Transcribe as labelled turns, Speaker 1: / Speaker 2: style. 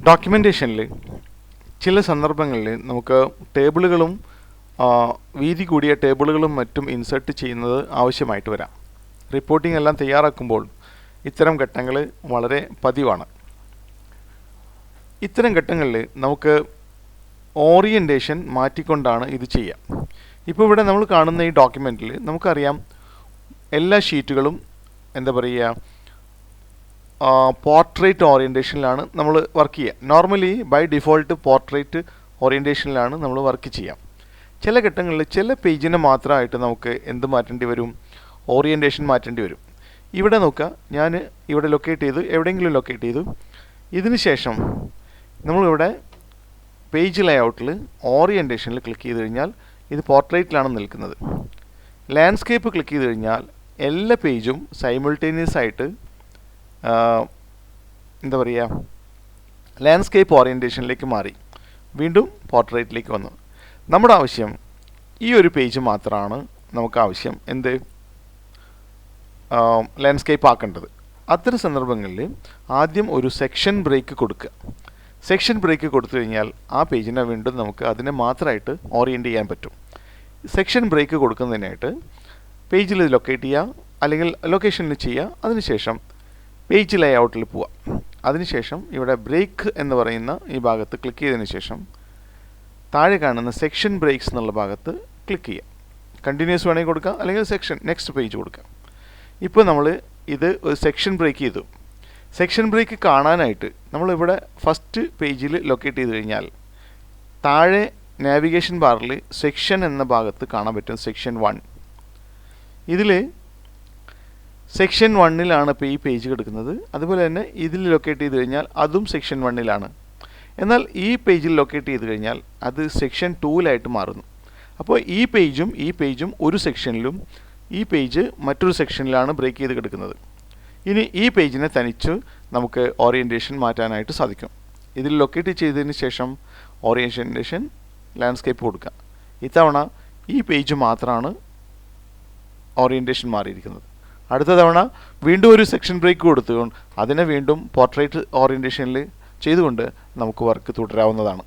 Speaker 1: ഡോക്യുമെൻറ്റേഷനിൽ ചില സന്ദർഭങ്ങളിൽ നമുക്ക് ടേബിളുകളും വീതി കൂടിയ ടേബിളുകളും മറ്റും ഇൻസേർട്ട് ചെയ്യുന്നത് ആവശ്യമായിട്ട് വരാം. റിപ്പോർട്ടിംഗ് എല്ലാം തയ്യാറാക്കുമ്പോൾ ഇത്തരം ഘട്ടങ്ങൾ വളരെ പതിവാണ്. ഇത്തരം ഘട്ടങ്ങളിൽ നമുക്ക് ഓറിയൻറ്റേഷൻ മാറ്റിക്കൊണ്ടാണ് ഇത് ചെയ്യുക. ഇപ്പോൾ ഇവിടെ നമ്മൾ കാണുന്ന ഈ ഡോക്യുമെൻറ്റിൽ നമുക്കറിയാം എല്ലാ ഷീറ്റുകളും എന്താ പറയുക, പോർട്രേറ്റ് ഓറിയൻറ്റേഷനിലാണ് നമ്മൾ വർക്ക് ചെയ്യുക. നോർമലി ബൈ ഡിഫോൾട്ട് പോർട്രേറ്റ് ഓറിയൻറ്റേഷനിലാണ് നമ്മൾ വർക്ക് ചെയ്യുക. ചില ഘട്ടങ്ങളിൽ ചില പേജിനെ മാത്രമായിട്ട് നമുക്ക് എന്ത് മാറ്റേണ്ടി വരും, ഓറിയൻറ്റേഷൻ മാറ്റേണ്ടി വരും. ഇവിടെ നോക്കുക, ഞാൻ ഇവിടെ ലൊക്കേറ്റ് ചെയ്തു, എവിടെയെങ്കിലും ലൊക്കേറ്റ് ചെയ്തു. ഇതിന് ശേഷം നമ്മളിവിടെ പേജ് ലേഔട്ടിൽ ഓറിയൻറ്റേഷനിൽ ക്ലിക്ക് ചെയ്ത് കഴിഞ്ഞാൽ ഇത് പോർട്രേറ്റിലാണ് നിൽക്കുന്നത്. ലാൻഡ്സ്കേപ്പ് ക്ലിക്ക് ചെയ്ത് കഴിഞ്ഞാൽ എല്ലാ പേജും സൈമിൾട്ടേനിയസ് ആയിട്ട് എന്താ പറയുക, ലാൻഡ്സ്കേപ്പ് ഓറിയൻറ്റേഷനിലേക്ക് മാറി, വീണ്ടും പോർട്രേറ്റിലേക്ക് വന്നു. നമ്മുടെ ആവശ്യം ഈ ഒരു പേജ് മാത്രമാണ് നമുക്ക് ആവശ്യം എന്ത് ലാൻഡ്സ്കേപ്പ് ആക്കേണ്ടത്. അത്തരം സന്ദർഭങ്ങളിൽ ആദ്യം ഒരു സെക്ഷൻ ബ്രേക്ക് കൊടുക്കുക. സെക്ഷൻ ബ്രേക്ക് കൊടുത്തു കഴിഞ്ഞാൽ ആ പേജിനെ വീണ്ടും നമുക്ക് അതിനെ മാത്രമായിട്ട് ഓറിയൻറ്റ് ചെയ്യാൻ പറ്റും. സെക്ഷൻ ബ്രേക്ക് കൊടുക്കുന്നതിനായിട്ട് പേജിൽ ലൊക്കേറ്റ് ചെയ്യുക, അല്ലെങ്കിൽ ലൊക്കേഷനിൽ ചെയ്യുക. അതിനുശേഷം പേജ് ലേഔട്ടിൽ പോവുക. അതിനുശേഷം ഇവിടെ ബ്രേക്ക് എന്ന് പറയുന്ന ഈ ഭാഗത്ത് ക്ലിക്ക് ചെയ്തതിന് ശേഷം താഴെ കാണുന്ന സെക്ഷൻ ബ്രേക്സ് എന്നുള്ള ഭാഗത്ത് ക്ലിക്ക് ചെയ്യുക. കണ്ടിന്യൂസ് വേണമെങ്കിൽ കൊടുക്കുക, അല്ലെങ്കിൽ സെക്ഷൻ നെക്സ്റ്റ് പേജ് കൊടുക്കുക. ഇപ്പോൾ നമ്മൾ ഇത് ഒരു സെക്ഷൻ ബ്രേക്ക് ചെയ്തു. സെക്ഷൻ ബ്രേക്ക് കാണാനായിട്ട് നമ്മളിവിടെ ഫസ്റ്റ് പേജിൽ ലൊക്കേറ്റ് ചെയ്ത് കഴിഞ്ഞാൽ താഴെ നാവിഗേഷൻ ബാറിൽ സെക്ഷൻ എന്ന ഭാഗത്ത് കാണാൻ പറ്റും സെക്ഷൻ 1. ഇതിൽ സെക്ഷൻ 1ലാണ് ഇപ്പോൾ ഈ പേജ് കിടക്കുന്നത്. അതുപോലെ തന്നെ ഇതിൽ ലൊക്കേറ്റ് ചെയ്ത് കഴിഞ്ഞാൽ അതും സെക്ഷൻ 1ലാണ്. എന്നാൽ ഈ പേജിൽ ലൊക്കേറ്റ് ചെയ്ത് കഴിഞ്ഞാൽ അത് സെക്ഷൻ 2ലായിട്ട് മാറുന്നു. അപ്പോൾ ഈ പേജും ഒരു സെക്ഷനിലും ഈ പേജ് മറ്റൊരു സെക്ഷനിലാണ് ബ്രേക്ക് ചെയ്ത് കിടക്കുന്നത്. ഇനി ഈ പേജിനെ തനിച്ച് നമുക്ക് ഓറിയൻറ്റേഷൻ മാറ്റാനായിട്ട് സാധിക്കും. ഇതിൽ ലൊക്കേറ്റ് ചെയ്തതിന് ശേഷം ഓറിയൻറ്റേഷൻ ലാൻഡ്സ്കേപ്പ് കൊടുക്കുക. ഇത്തവണ ഈ പേജ് മാത്രമാണ് ഓറിയൻറ്റേഷൻ മാറിയിരിക്കുന്നത്. അടുത്ത തവണ വീണ്ടും ഒരു സെക്ഷൻ ബ്രേക്ക് കൊടുത്തുകൊണ്ട് അതിനെ വീണ്ടും പോർട്രേറ്റ് ഓറിയൻറ്റേഷനിൽ ചെയ്തുകൊണ്ട് നമുക്ക് വർക്ക് തുടരാവുന്നതാണ്.